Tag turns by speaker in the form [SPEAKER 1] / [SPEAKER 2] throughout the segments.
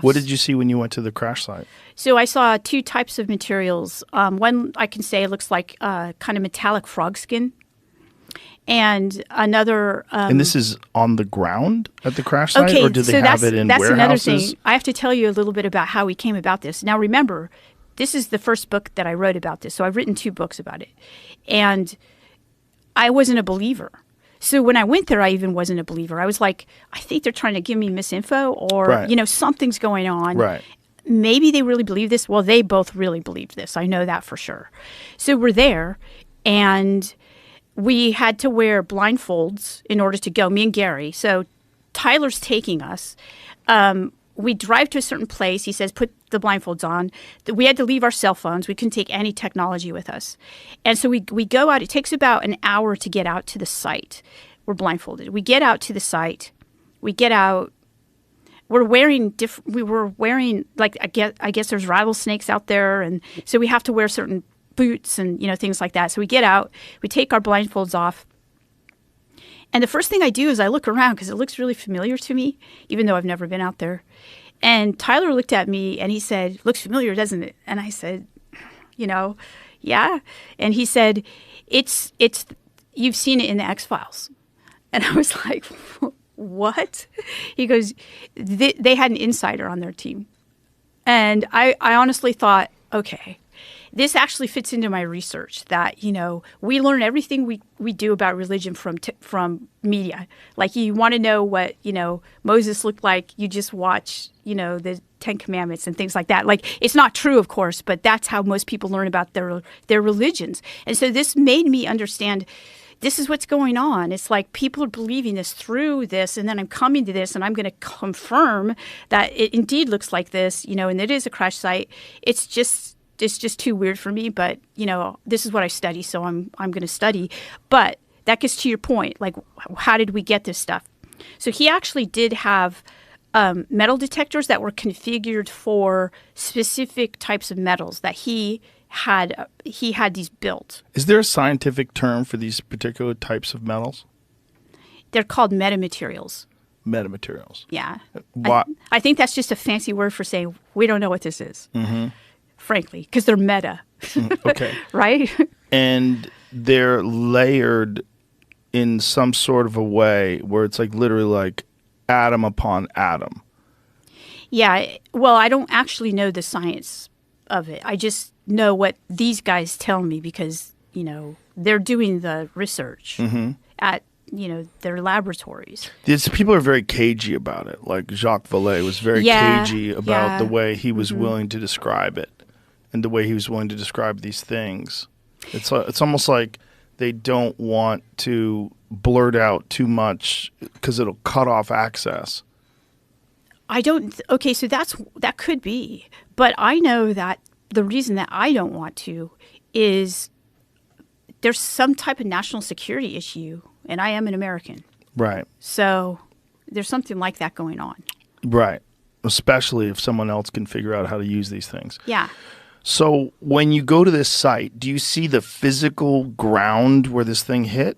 [SPEAKER 1] What did you see when you went to the crash site?
[SPEAKER 2] So I saw two types of materials. One I can say looks like kind of metallic frog skin. And another...
[SPEAKER 1] and this is on the ground at the crash site?
[SPEAKER 2] Okay,
[SPEAKER 1] or do they have it in
[SPEAKER 2] that's
[SPEAKER 1] warehouses?
[SPEAKER 2] Another thing. I have to tell you a little bit about how we came about this. Now, remember, this is the first book that I wrote about this. So I've written 2 books about it. And I wasn't a believer. So when I went there, I even wasn't a believer. I was like, I think they're trying to give me misinfo or,
[SPEAKER 1] Right.
[SPEAKER 2] Something's going on.
[SPEAKER 1] Right.
[SPEAKER 2] Maybe they really believe this. Well, they both really believed this. I know that for sure. So we're there, and we had to wear blindfolds in order to go, me and Gary. So Tyler's taking us. We drive to a certain place. He says, put the blindfolds on. We had to leave our cell phones. We couldn't take any technology with us. And so we go out. It takes about an hour to get out to the site. We're blindfolded. We get out to the site. We get out. We were wearing, like, I guess there's rattlesnakes out there. And so we have to wear certain boots and, things like that. So we get out. We take our blindfolds off. And the first thing I do is I look around because it looks really familiar to me, even though I've never been out there. And Tyler looked at me and he said, looks familiar, doesn't it? And I said, yeah. And he said, it's you've seen it in the X-Files. And I was like, what? He goes, they had an insider on their team. And I honestly thought, okay, this actually fits into my research that, we learn everything we do about religion from media. Like, you want to know what, Moses looked like, you just watch, the 10 Commandments and things like that. Like, it's not true, of course, but that's how most people learn about their religions. And so this made me understand this is what's going on. It's like people are believing this through this, and then I'm coming to this, and I'm going to confirm that it indeed looks like this, and it is a crash site. It's just too weird for me, but this is what I study, so I'm going to study. But that gets to your point, like, how did we get this stuff? So he actually did have metal detectors that were configured for specific types of metals that he had these built.
[SPEAKER 1] Is there a scientific term for these particular types of metals?
[SPEAKER 2] They're called metamaterials.
[SPEAKER 1] Metamaterials.
[SPEAKER 2] Yeah.
[SPEAKER 1] What?
[SPEAKER 2] I think that's just a fancy word for saying we don't know what this is.
[SPEAKER 1] Mm-hmm.
[SPEAKER 2] Frankly, because they're meta.
[SPEAKER 1] Okay.
[SPEAKER 2] Right?
[SPEAKER 1] And they're layered in some sort of a way where it's like literally like atom upon atom.
[SPEAKER 2] Yeah. Well, I don't actually know the science of it. I just know what these guys tell me because, they're doing the research at, their laboratories.
[SPEAKER 1] These people are very cagey about it. Like Jacques Vallée was very cagey about the way he was willing to describe it and the way he was willing to describe these things. It's almost like they don't want to blurt out too much because it'll cut off access.
[SPEAKER 2] Okay, so that could be. But I know that the reason that I don't want to is there's some type of national security issue, and I am an American.
[SPEAKER 1] Right.
[SPEAKER 2] So there's something like that going on.
[SPEAKER 1] Right. Especially if someone else can figure out how to use these things.
[SPEAKER 2] Yeah.
[SPEAKER 1] So when you go to this site, do you see the physical ground where this thing hit?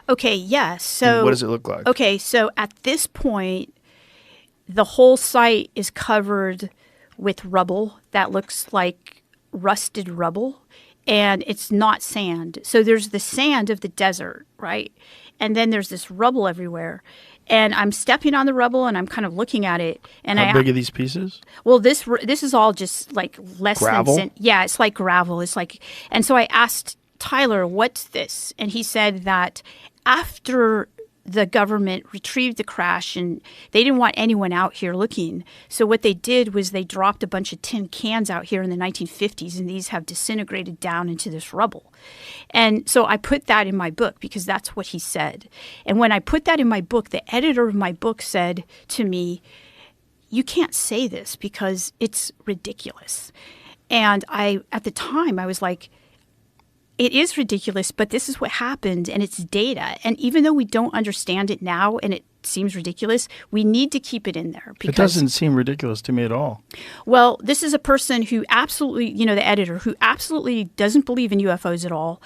[SPEAKER 2] Okay, yes. So
[SPEAKER 1] and what does it look like?
[SPEAKER 2] Okay, so at this point, the whole site is covered with rubble that looks like rusted rubble, and it's not sand. So there's the sand of the desert, right? And then there's this rubble everywhere. And I'm stepping on the rubble, and I'm kind of looking at it. And
[SPEAKER 1] How big are these pieces?
[SPEAKER 2] Well, this is all just like less
[SPEAKER 1] gravel?
[SPEAKER 2] than sand. Yeah, it's like gravel. It's like, and so I asked Tyler, "What's this?" And he said that after the government retrieved the crash, and they didn't want anyone out here looking. So what they did was they dropped a bunch of tin cans out here in the 1950s, and these have disintegrated down into this rubble. And so I put that in my book because that's what he said. And when I put that in my book, the editor of my book said to me, "You can't say this because it's ridiculous." And at the time, I was like, it is ridiculous, but this is what happened, and it's data. And even though we don't understand it now, and it seems ridiculous, we need to keep it in there.
[SPEAKER 1] It doesn't seem ridiculous to me at all.
[SPEAKER 2] Well, this is a person who absolutely, the editor, who absolutely doesn't believe in UFOs at all,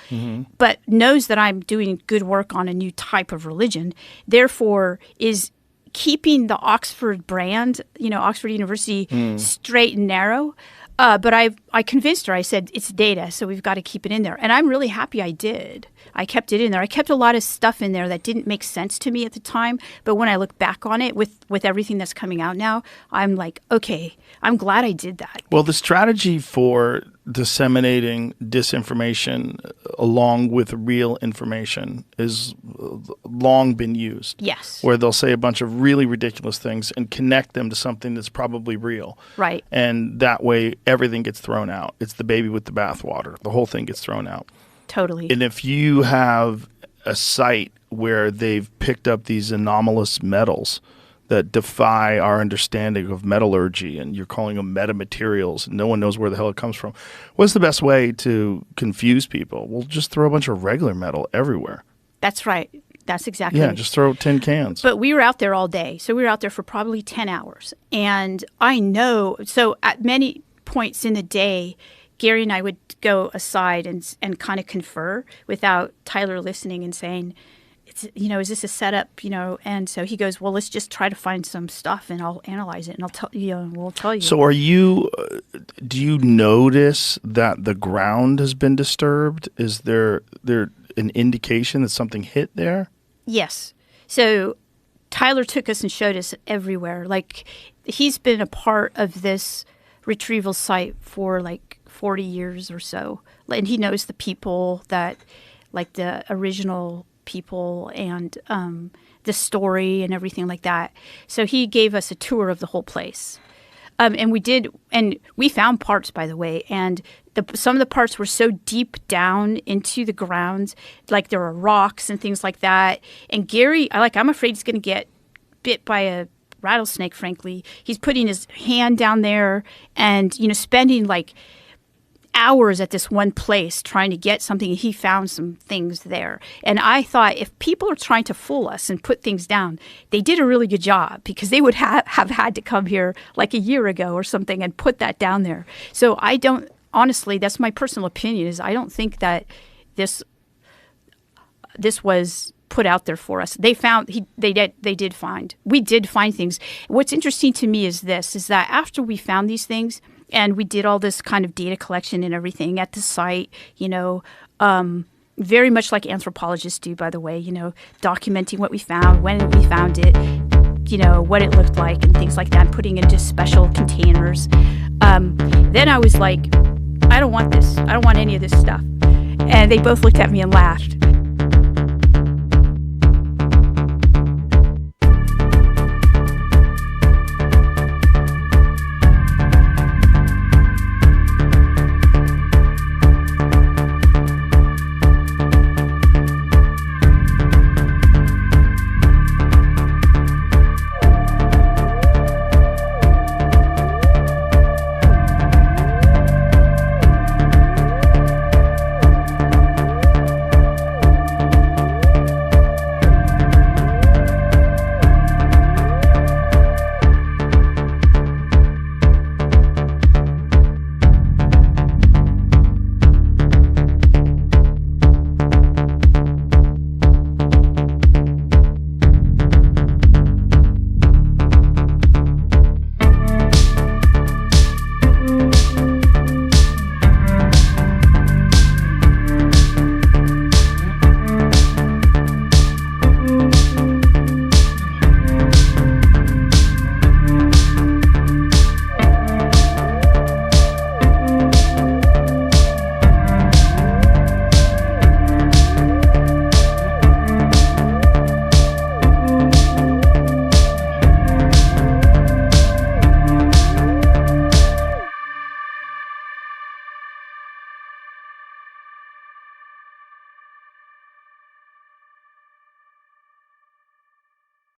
[SPEAKER 2] but knows that I'm doing good work on a new type of religion, therefore is keeping the Oxford brand, Oxford University, straight and narrow. But I convinced her. I said, it's data, so we've got to keep it in there. And I'm really happy I did. I kept it in there. I kept a lot of stuff in there that didn't make sense to me at the time. But when I look back on it with everything that's coming out now, I'm like, okay, I'm glad I did that.
[SPEAKER 1] Well, the strategy for disseminating disinformation along with real information is long been used.
[SPEAKER 2] Yes.
[SPEAKER 1] Where they'll say a bunch of really ridiculous things and connect them to something that's probably real.
[SPEAKER 2] Right.
[SPEAKER 1] And that way everything gets thrown out. It's the baby with the bathwater. The whole thing gets thrown out.
[SPEAKER 2] Totally.
[SPEAKER 1] And if you have a site where they've picked up these anomalous metals that defy our understanding of metallurgy, and you're calling them metamaterials, and no one knows where the hell it comes from, what's the best way to confuse people? Well, just throw a bunch of regular metal everywhere.
[SPEAKER 2] That's right. That's exactly
[SPEAKER 1] right. Just throw tin cans.
[SPEAKER 2] But we were out there all day. So we were out there for probably 10 hours. And I know, so at many points in the day, Gary and I would go aside and kind of confer without Tyler listening and saying, is this a setup, And so he goes, well, let's just try to find some stuff and I'll analyze it and I'll tell we'll tell you.
[SPEAKER 1] So do you notice that the ground has been disturbed? Is there an indication that something hit there?
[SPEAKER 2] Yes. So Tyler took us and showed us everywhere. Like, he's been a part of this retrieval site for like 40 years or so. And he knows the people that, like the original people and the story and everything like that. So he gave us a tour of the whole place. And we found parts, by the way, and some of the parts were so deep down into the ground, like there were rocks and things like that. And Gary, I'm afraid he's going to get bit by a rattlesnake, frankly. He's putting his hand down there and, spending like hours at this one place trying to get something. He found some things there. And I thought, if people are trying to fool us and put things down, they did a really good job, because they would have had to come here like a year ago or something and put that down there. So honestly, that's my personal opinion, is I don't think that this was put out there for us. We did find things. What's interesting to me is that after we found these things, and we did all this kind of data collection and everything at the site, very much like anthropologists do, by the way, documenting what we found, when we found it, what it looked like and things like that, and putting it into special containers. Then I was like, I don't want this. I don't want any of this stuff. And they both looked at me and laughed.